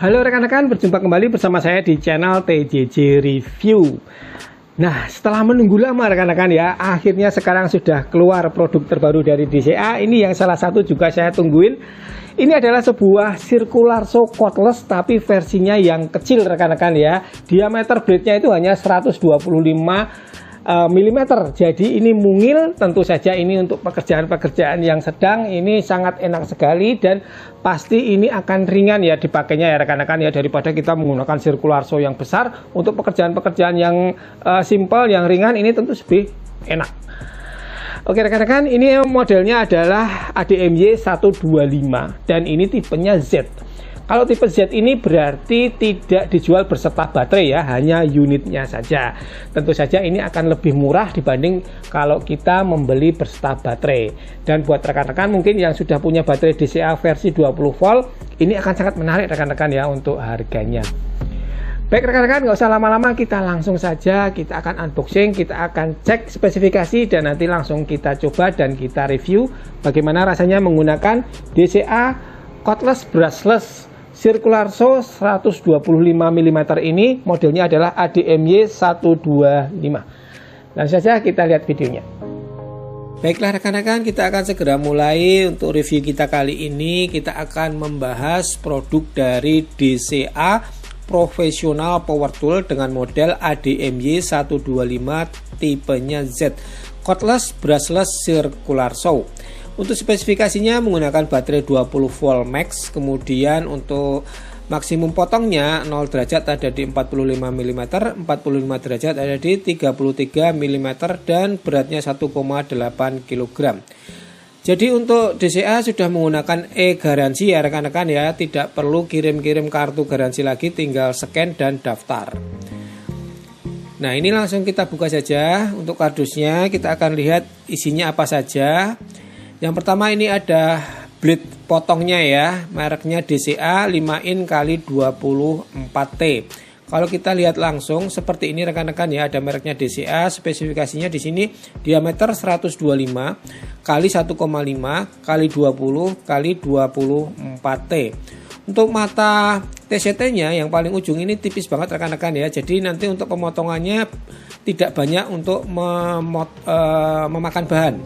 Halo rekan-rekan, berjumpa kembali bersama saya di channel TJJ Review. Nah, setelah menunggu lama rekan-rekan ya, akhirnya sekarang sudah keluar produk terbaru dari DCA. Ini yang salah satu juga saya tungguin. Ini adalah sebuah circular saw cordless tapi versinya yang kecil rekan-rekan ya. Diameter blade-nya itu hanya 125 mm. Jadi ini mungil, tentu saja ini untuk pekerjaan-pekerjaan yang sedang. Ini sangat enak sekali dan pasti ini akan ringan ya dipakainya ya rekan-rekan ya, daripada kita menggunakan circular saw yang besar. Untuk pekerjaan-pekerjaan yang simple, yang ringan, ini tentu lebih enak. Oke rekan-rekan, ini modelnya adalah ADMY 125 dan ini tipenya Z. Kalau tipe Z ini berarti tidak dijual berserta baterai ya, hanya unitnya saja. Tentu saja ini akan lebih murah dibanding kalau kita membeli berserta baterai. Dan buat rekan-rekan mungkin yang sudah punya baterai DCA versi 20 volt, ini akan sangat menarik rekan-rekan ya untuk harganya. Baik rekan-rekan, nggak usah lama-lama, kita langsung saja, kita akan unboxing, kita akan cek spesifikasi dan nanti langsung kita coba dan kita review bagaimana rasanya menggunakan DCA cordless brushless circular saw 125 mm ini. Modelnya adalah ADMY 125. Langsung saja kita lihat videonya. Baiklah rekan-rekan, kita akan segera mulai. Untuk review kita kali ini kita akan membahas produk dari DCA Professional Power Tool dengan model ADMY 125 tipenya Z, cordless brushless circular saw. Untuk spesifikasinya menggunakan baterai 20 volt max, kemudian untuk maksimum potongnya 0 derajat ada di 45 mm, 45 derajat ada di 33 mm dan beratnya 1,8 kg. Jadi untuk DCA sudah menggunakan e-garansi ya rekan-rekan ya, tidak perlu kirim-kirim kartu garansi lagi, tinggal scan dan daftar. Nah ini langsung kita buka saja. Untuk kardusnya kita akan lihat isinya apa saja. Yang pertama ini ada blade potongnya ya, mereknya DCA 5 in x 24T. Kalau kita lihat langsung seperti ini rekan-rekan ya, ada mereknya DCA, spesifikasinya di sini diameter 125 x 1,5 x 20 x 24T. Untuk mata TCT-nya yang paling ujung ini tipis banget rekan-rekan ya, jadi nanti untuk pemotongannya tidak banyak untuk memakan bahan.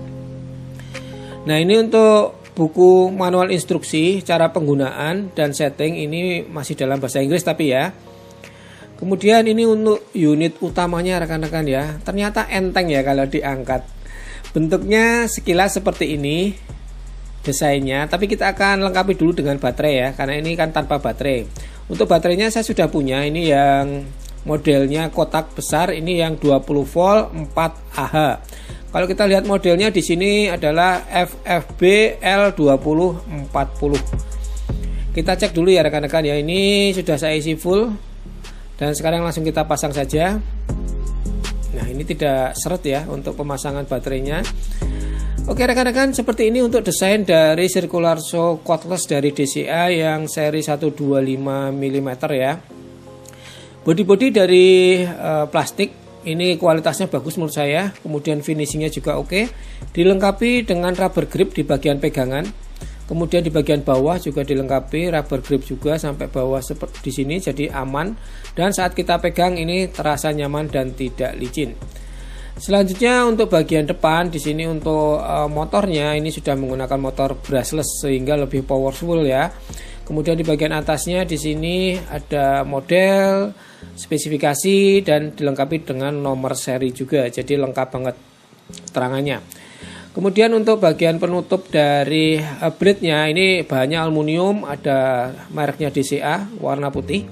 Nah ini untuk buku manual instruksi cara penggunaan dan setting ini masih dalam bahasa Inggris tapi ya. Kemudian ini untuk unit utamanya rekan-rekan ya, ternyata enteng ya kalau diangkat. Bentuknya sekilas seperti ini desainnya, tapi kita akan lengkapi dulu dengan baterai ya, karena ini kan tanpa baterai. Untuk baterainya saya sudah punya, ini yang modelnya kotak besar, ini yang 20 volt 4Ah. Kalau kita lihat modelnya di sini adalah FFB L2040. Kita cek dulu ya rekan-rekan ya, ini sudah saya isi full dan sekarang langsung kita pasang saja. Nah ini tidak seret ya untuk pemasangan baterainya. Oke rekan-rekan, seperti ini untuk desain dari circular saw cordless dari DCA yang seri 125 mm ya. Bodi-bodi dari plastik. Ini kualitasnya bagus menurut saya, kemudian finishingnya juga oke. Dilengkapi dengan rubber grip di bagian pegangan, kemudian di bagian bawah juga dilengkapi rubber grip juga sampai bawah seperti di sini, jadi aman. Dan saat kita pegang ini terasa nyaman dan tidak licin. Selanjutnya untuk bagian depan di sini untuk motornya ini sudah menggunakan motor brushless sehingga lebih powerful ya. Kemudian di bagian atasnya di sini ada model, spesifikasi dan dilengkapi dengan nomor seri juga. Jadi lengkap banget terangannya. Kemudian untuk bagian penutup dari blade-nya ini bahannya aluminium, ada mereknya DCA warna putih.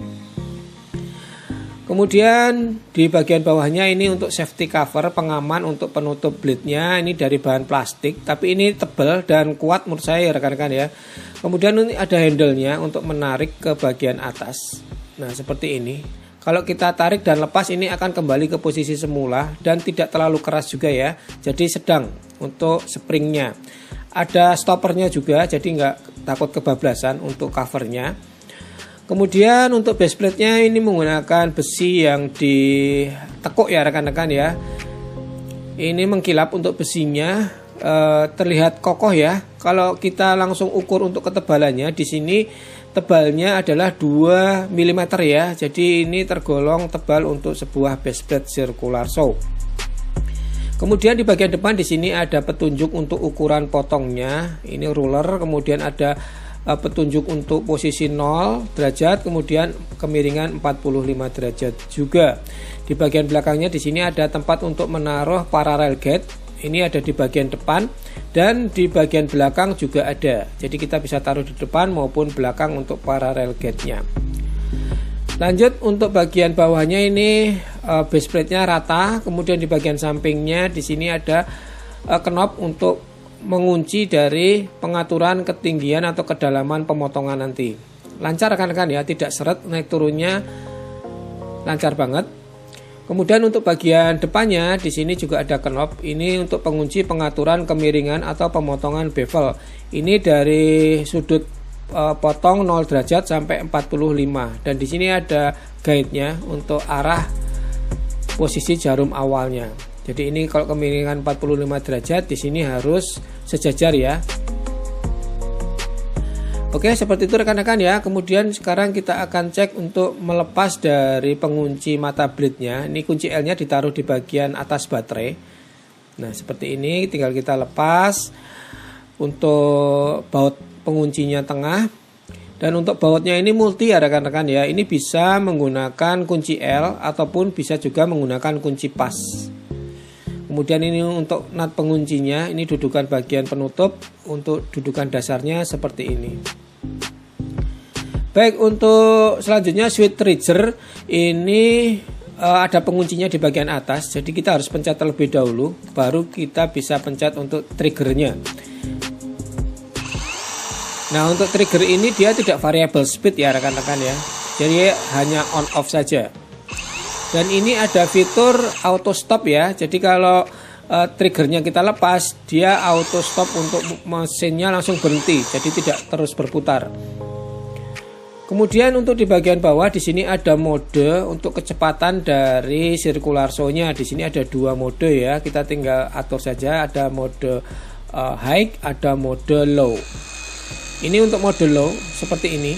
Kemudian di bagian bawahnya ini untuk safety cover, pengaman untuk penutup blade-nya, ini dari bahan plastik tapi ini tebal dan kuat menurut saya rekan-rekan ya. Kemudian ini ada handle-nya untuk menarik ke bagian atas. Nah seperti ini. Kalau kita tarik dan lepas ini akan kembali ke posisi semula dan tidak terlalu keras juga ya. Jadi sedang untuk springnya. Ada stoppernya juga, jadi nggak takut kebablasan untuk covernya. Kemudian untuk base plate-nya ini menggunakan besi yang ditekuk ya rekan-rekan ya. Ini mengkilap untuk besinya. terlihat kokoh ya. Kalau kita langsung ukur untuk ketebalannya, di sini tebalnya adalah 2 mm ya. Jadi ini tergolong tebal untuk sebuah base plate circular saw. Kemudian di bagian depan di sini ada petunjuk untuk ukuran potongnya. Ini ruler, kemudian ada petunjuk untuk posisi 0 derajat, kemudian kemiringan 45 derajat juga. Di bagian belakangnya di sini ada tempat untuk menaruh parallel gate. Ini ada di bagian depan dan di bagian belakang juga ada. Jadi kita bisa taruh di depan maupun belakang untuk parallel gate-nya. Lanjut untuk bagian bawahnya ini base plate-nya rata, kemudian di bagian sampingnya di sini ada knob untuk mengunci dari pengaturan ketinggian atau kedalaman pemotongan nanti. Lancar rekan-rekan ya, tidak seret, naik turunnya lancar banget. Kemudian untuk bagian depannya di sini juga ada knob. Ini untuk pengunci pengaturan kemiringan atau pemotongan bevel. Ini dari sudut potong 0 derajat sampai 45, dan di sini ada guide-nya untuk arah posisi jarum awalnya. Jadi ini kalau kemiringan 45 derajat di sini harus sejajar ya. Oke, seperti itu rekan-rekan ya. Kemudian sekarang kita akan cek untuk melepas dari pengunci mata blade-nya. Ini kunci L-nya ditaruh di bagian atas baterai. Nah, seperti ini tinggal kita lepas. Untuk baut penguncinya tengah, dan untuk bautnya ini multi ya rekan-rekan ya. Ini bisa menggunakan kunci L ataupun bisa juga menggunakan kunci pas. Kemudian ini untuk nut penguncinya, ini dudukan bagian penutup. Untuk dudukan dasarnya seperti ini. Baik, untuk selanjutnya switch trigger ini ada penguncinya di bagian atas. Jadi kita harus pencet terlebih dahulu, baru kita bisa pencet untuk triggernya. Nah, untuk trigger ini dia tidak variable speed ya rekan-rekan ya. Jadi hanya on off saja. Dan ini ada fitur auto stop ya. Jadi kalau triggernya kita lepas, dia auto stop untuk mesinnya langsung berhenti. Jadi tidak terus berputar. Kemudian untuk di bagian bawah di sini ada mode untuk kecepatan dari circular saw-nya. Di sini ada 2 mode ya. Kita tinggal atur saja. Ada mode high, ada mode low. Ini untuk mode low seperti ini.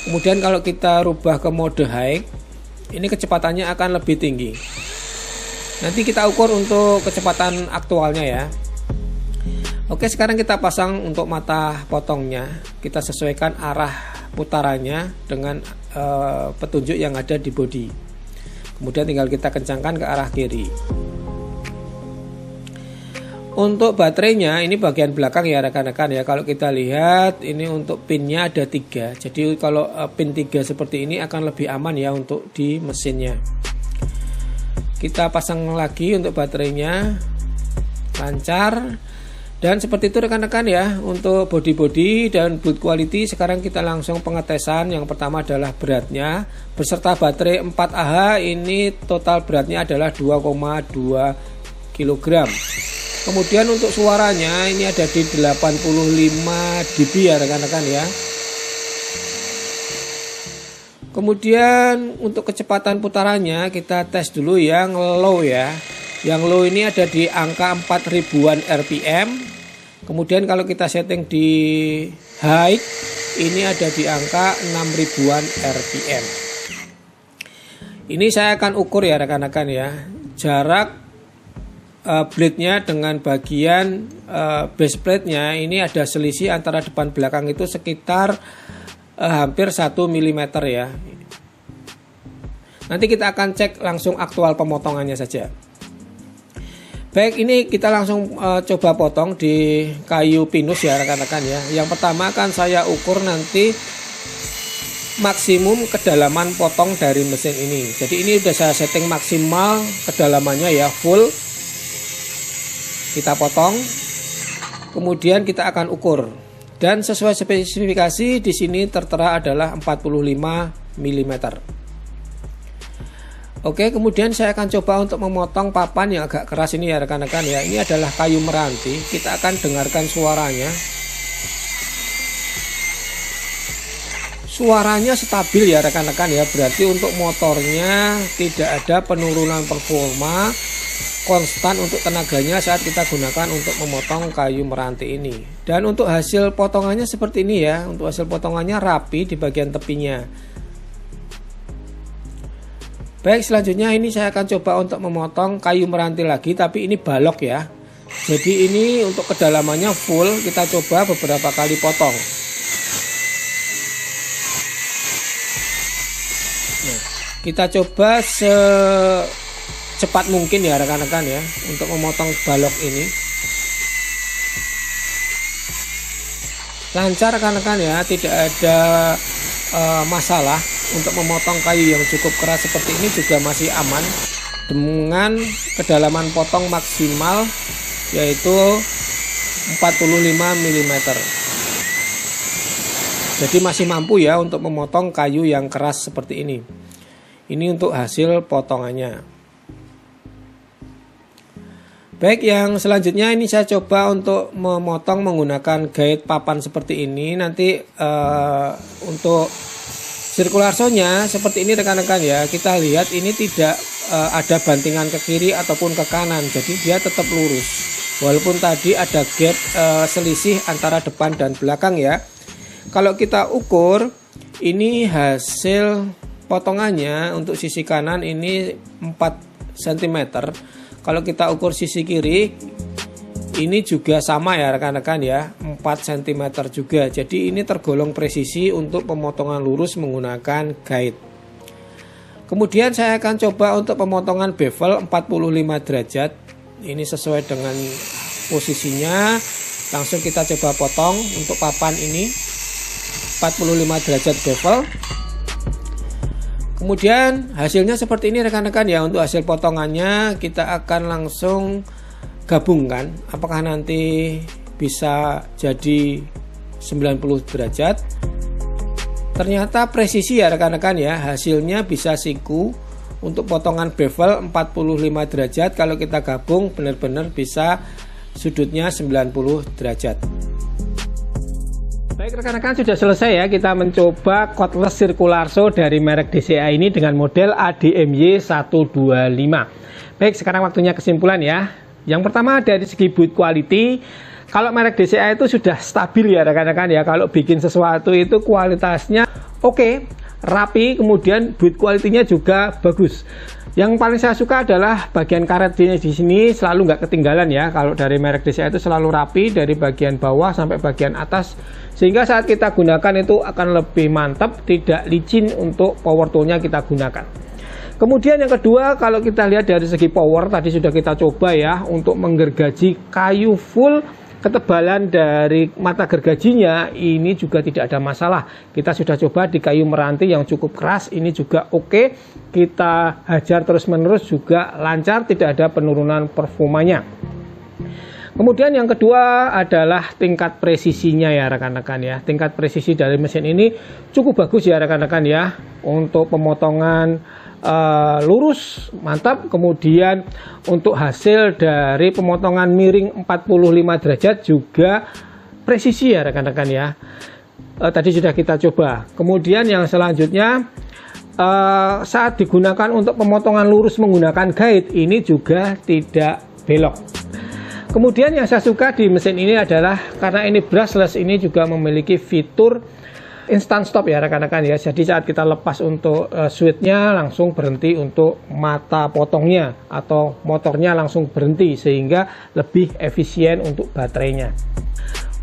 Kemudian kalau kita rubah ke mode high, ini kecepatannya akan lebih tinggi. Nanti kita ukur untuk kecepatan aktualnya ya. Oke, sekarang kita pasang untuk mata potongnya. Kita sesuaikan arah putarannya dengan petunjuk yang ada di bodi. Kemudian tinggal kita kencangkan ke arah kiri. Untuk baterainya ini bagian belakang ya rekan-rekan ya. Kalau kita lihat ini untuk pinnya ada 3. Jadi kalau pin 3 seperti ini akan lebih aman ya untuk di mesinnya. Kita pasang lagi untuk baterainya, lancar. Dan seperti itu rekan-rekan ya. Untuk body dan build quality sekarang kita langsung pengetesan. Yang pertama adalah beratnya. Beserta baterai 4Ah ini total beratnya adalah 2,2 kg. Kemudian untuk suaranya ini ada di 85 dB ya rekan-rekan ya. Kemudian untuk kecepatan putarannya kita tes dulu yang low ya. Yang low ini ada di angka 4000-an RPM. Kemudian kalau kita setting di high ini ada di angka 6000-an RPM. Ini saya akan ukur ya rekan-rekan ya. Jarak blade-nya dengan bagian base plate-nya ini ada selisih antara depan belakang itu sekitar hampir 1 mm ya. Nanti kita akan cek langsung aktual pemotongannya saja. Baik, ini kita langsung coba potong di kayu pinus ya rekan-rekan ya. Yang pertama akan saya ukur nanti maksimum kedalaman potong dari mesin ini. Jadi ini udah saya setting maksimal kedalamannya ya, full. Kita potong, kemudian kita akan ukur, dan sesuai spesifikasi di sini tertera adalah 45 mm. Oke, kemudian saya akan coba untuk memotong papan yang agak keras ini ya rekan-rekan ya. Ini adalah kayu meranti. Kita akan dengarkan suaranya. Suaranya stabil ya rekan-rekan ya. Berarti untuk motornya tidak ada penurunan performa. konstan untuk tenaganya saat kita gunakan untuk memotong kayu meranti ini. Dan untuk hasil potongannya seperti ini ya. Untuk hasil potongannya rapi di bagian tepinya. Baik, selanjutnya ini saya akan coba untuk memotong kayu meranti lagi, tapi ini balok ya. Jadi ini untuk kedalamannya full, kita coba beberapa kali potong. Nah, kita coba secepat mungkin ya rekan-rekan ya untuk memotong balok ini. Lancar rekan-rekan ya, tidak ada masalah. Untuk memotong kayu yang cukup keras seperti ini juga masih aman dengan kedalaman potong maksimal yaitu 45 mm. Jadi masih mampu ya untuk memotong kayu yang keras seperti ini. Ini untuk hasil potongannya. Baik, yang selanjutnya ini saya coba untuk memotong menggunakan guide papan seperti ini. Nanti untuk sirkularsonya seperti ini rekan-rekan ya. Kita lihat ini tidak ada bantingan ke kiri ataupun ke kanan. Jadi dia tetap lurus. Walaupun tadi ada gap selisih antara depan dan belakang ya. Kalau kita ukur ini hasil potongannya untuk sisi kanan ini 4 cm. Kalau kita ukur sisi kiri ini juga sama ya rekan-rekan ya, 4 cm juga. Jadi ini tergolong presisi untuk pemotongan lurus menggunakan guide. Kemudian saya akan coba untuk pemotongan bevel 45 derajat. Ini sesuai dengan posisinya. Langsung kita coba potong untuk papan ini 45 derajat bevel. Kemudian hasilnya seperti ini rekan-rekan ya. Untuk hasil potongannya kita akan langsung gabungkan apakah nanti bisa jadi 90 derajat. Ternyata presisi ya rekan-rekan ya, hasilnya bisa siku. Untuk potongan bevel 45 derajat, kalau kita gabung benar-benar bisa sudutnya 90 derajat. Baik rekan-rekan, sudah selesai ya kita mencoba cordless Circularsaw dari merek DCA ini dengan model ADMY 125. Baik, sekarang waktunya kesimpulan ya. Yang pertama dari segi build quality, kalau merek DCA itu sudah stabil ya rekan-rekan ya. Kalau bikin sesuatu itu kualitasnya oke, rapi, kemudian build quality-nya juga bagus. Yang paling saya suka adalah bagian karetnya di sini selalu nggak ketinggalan ya. Kalau dari merek DCA itu selalu rapi dari bagian bawah sampai bagian atas, sehingga saat kita gunakan itu akan lebih mantap, tidak licin untuk power tool-nya kita gunakan. Kemudian yang kedua, kalau kita lihat dari segi power, tadi sudah kita coba ya untuk menggergaji kayu full. Ketebalan dari mata gergajinya ini juga tidak ada masalah. Kita sudah coba di kayu meranti yang cukup keras, ini juga oke. Kita hajar terus menerus juga lancar, tidak ada penurunan performanya. Kemudian yang kedua adalah tingkat presisinya ya rekan-rekan ya. Tingkat presisi dari mesin ini cukup bagus ya rekan-rekan ya. Untuk pemotongan lurus mantap. Kemudian untuk hasil dari pemotongan miring 45 derajat juga presisi ya rekan-rekan ya. Tadi sudah kita coba. Kemudian yang selanjutnya saat digunakan untuk pemotongan lurus menggunakan guide ini juga tidak belok. Kemudian yang saya suka di mesin ini adalah karena ini brushless, ini juga memiliki fitur instant stop ya rekan-rekan ya. Jadi saat kita lepas untuk switchnya langsung berhenti untuk mata potongnya atau motornya langsung berhenti, sehingga lebih efisien untuk baterainya.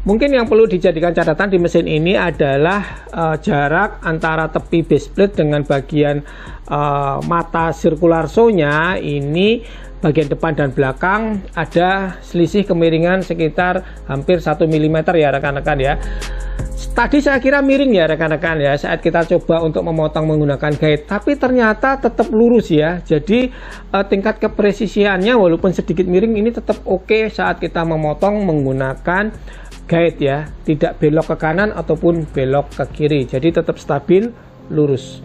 Mungkin yang perlu dijadikan catatan di mesin ini adalah jarak antara tepi base plate dengan bagian mata Circularsaw-nya ini, bagian depan dan belakang ada selisih kemiringan sekitar hampir 1 mm ya rekan-rekan ya. Tadi saya kira miring ya rekan-rekan ya saat kita coba untuk memotong menggunakan guide, tapi ternyata tetap lurus ya. Jadi tingkat kepresisiannya walaupun sedikit miring ini tetap oke saat kita memotong menggunakan guide ya, tidak belok ke kanan ataupun belok ke kiri, jadi tetap stabil lurus.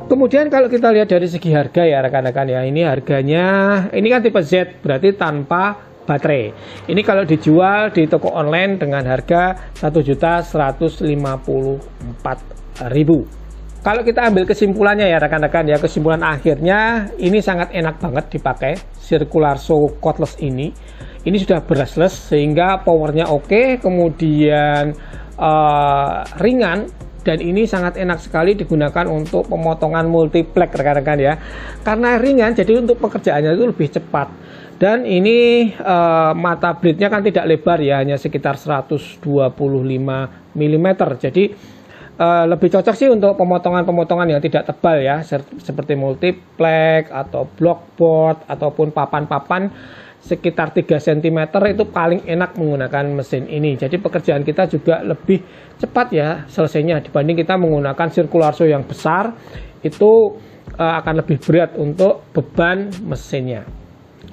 Kemudian kalau kita lihat dari segi harga ya rekan-rekan ya, ini harganya ini kan tipe Z, berarti tanpa baterai. Ini kalau dijual di toko online dengan harga 1.154.000. Kalau kita ambil kesimpulannya ya rekan-rekan ya, kesimpulan akhirnya ini sangat enak banget dipakai circular saw cordless ini. Ini sudah brushless sehingga powernya oke, kemudian ringan, dan ini sangat enak sekali digunakan untuk pemotongan multiplex rekan-rekan ya. Karena ringan jadi untuk pekerjaannya itu lebih cepat. Dan ini mata blade-nya kan tidak lebar ya, hanya sekitar 125 mm. Jadi lebih cocok sih untuk pemotongan-pemotongan yang tidak tebal ya, seperti multiplex atau blockboard ataupun papan-papan sekitar 3 cm itu paling enak menggunakan mesin ini. Jadi pekerjaan kita juga lebih cepat ya selesainya dibanding kita menggunakan circular saw yang besar, itu akan lebih berat untuk beban mesinnya.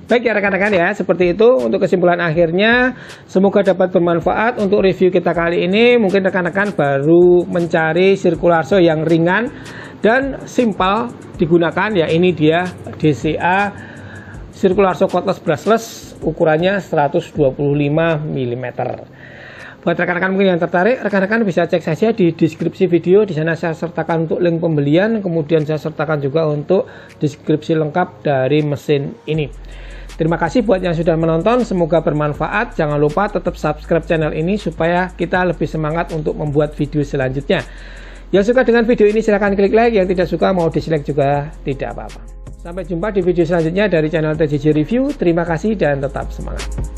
Baik ya rekan-rekan ya, seperti itu untuk kesimpulan akhirnya. Semoga dapat bermanfaat untuk review kita kali ini. Mungkin rekan-rekan baru mencari circular saw yang ringan dan simpel digunakan ya. Ini dia DCA circular saw cordless brushless, ukurannya 125 mm. Buat rekan-rekan mungkin yang tertarik, rekan-rekan bisa cek saja di deskripsi video. Di sana saya sertakan untuk link pembelian, kemudian saya sertakan juga untuk deskripsi lengkap dari mesin ini. Terima kasih buat yang sudah menonton, semoga bermanfaat. Jangan lupa tetap subscribe channel ini supaya kita lebih semangat untuk membuat video selanjutnya. Yang suka dengan video ini silahkan klik like, yang tidak suka mau dislike juga tidak apa-apa. Sampai jumpa di video selanjutnya dari channel TJJ Review. Terima kasih dan tetap semangat.